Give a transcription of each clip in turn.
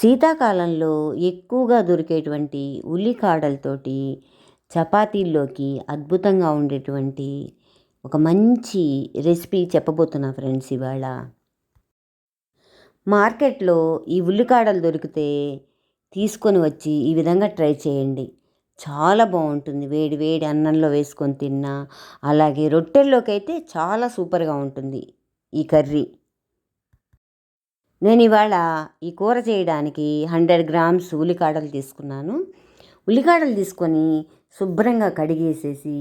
శీతాకాలంలో ఎక్కువగా దొరికేటువంటి ఉల్లికాడలతోటి చపాతీల్లోకి అద్భుతంగా ఉండేటువంటి ఒక మంచి రెసిపీ చెప్పబోతున్నా ఫ్రెండ్స్ ఇవాళ. మార్కెట్‌లో ఈ ఉల్లికాడలు దొరికితే తీసుకొని వచ్చి ఈ విధంగా ట్రై చేయండి. చాలా బావుంటుంది. వేడి వేడి అన్నంలో వేసుకొని తిన్నా, అలాగే రొట్టెల్లోకైతే చాలా సూపర్‌గా ఉంటుంది ఈ కర్రీ. నేను ఇవాళ ఈ కూర చేయడానికి 100 గ్రామ్స్ ఉల్లికాడలు తీసుకున్నాను. ఉల్లికాడలు తీసుకొని శుభ్రంగా కడిగేసేసి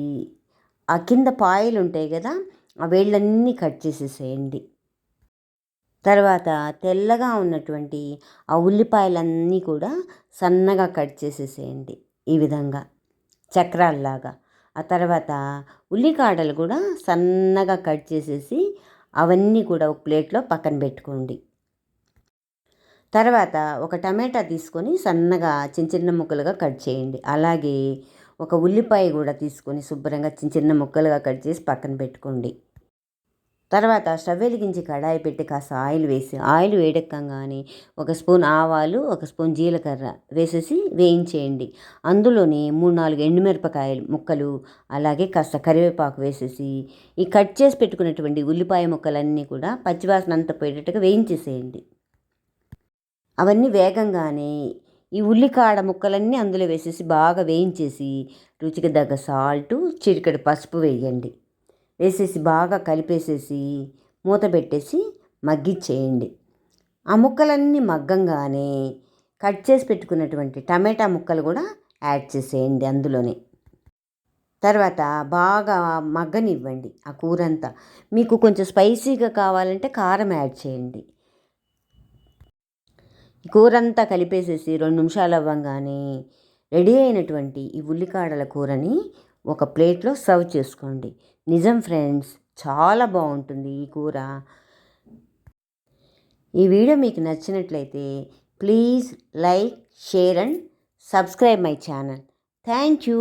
ఆ కింద పాయలు ఉంటాయి కదా, ఆ వేళ్ళన్నీ కట్ చేసేసేయండి. తర్వాత తెల్లగా ఉన్నటువంటి ఆ ఉల్లిపాయలన్నీ కూడా సన్నగా కట్ చేసేసేయండి ఈ విధంగా చక్రాల్లాగా. ఆ తర్వాత ఉల్లికాడలు కూడా సన్నగా కట్ చేసేసి అవన్నీ కూడా ఒక ప్లేట్లో పక్కన పెట్టుకోండి. తర్వాత ఒక టమాటా తీసుకొని సన్నగా చిన్న చిన్న ముక్కలుగా కట్ చేయండి. అలాగే ఒక ఉల్లిపాయ కూడా తీసుకొని శుభ్రంగా చిన్న చిన్న ముక్కలుగా కట్ చేసి పక్కన పెట్టుకోండి. తర్వాత స్టవ్ వెలిగించి కడాయి పెట్టి కాస్త ఆయిల్ వేసి, ఆయిల్ వేడెక్కగానే ఒక స్పూన్ ఆవాలు, ఒక స్పూన్ జీలకర్ర వేసేసి వేయించేయండి. అందులోనే 3, 4 ఎండుమిరపకాయలు ముక్కలు, అలాగే కాస్త కరివేపాకు వేసేసి ఈ కట్ చేసి పెట్టుకున్నటువంటి ఉల్లిపాయ ముక్కలన్నీ కూడా పచ్చివాసన అంతా పోయేటట్టుగా వేయించేసేయండి. అవన్నీ వేగంగానే ఈ ఉల్లికాడ ముక్కలన్నీ అందులో వేసేసి బాగా వేయించేసి రుచికి తగ్గ సాల్టు, చిటికెడు పసుపు వేయండి. వేసేసి బాగా కలిపేసేసి మూత పెట్టేసి మగ్గిచ్చేయండి. ఆ ముక్కలన్నీ మగ్గంగానే కట్ చేసి పెట్టుకున్నటువంటి టమాటా ముక్కలు కూడా యాడ్ చేసేయండి అందులోనే. తర్వాత బాగా మగ్గనివ్వండి ఆ కూరంతా. మీకు కొంచెం స్పైసీగా కావాలంటే కారం యాడ్ చేయండి. కూరంతా కలిపేసేసి 2 నిమిషాలు అవ్వంగానే రెడీ అయినటువంటి ఈ ఉల్లికాడల కూరని ఒక ప్లేట్లో సర్వ్ చేసుకోండి. నిజం ఫ్రెండ్స్, చాలా బాగుంటుంది ఈ కూర. ఈ వీడియో మీకు నచ్చినట్లయితే please like, share and subscribe my channel. Thank you.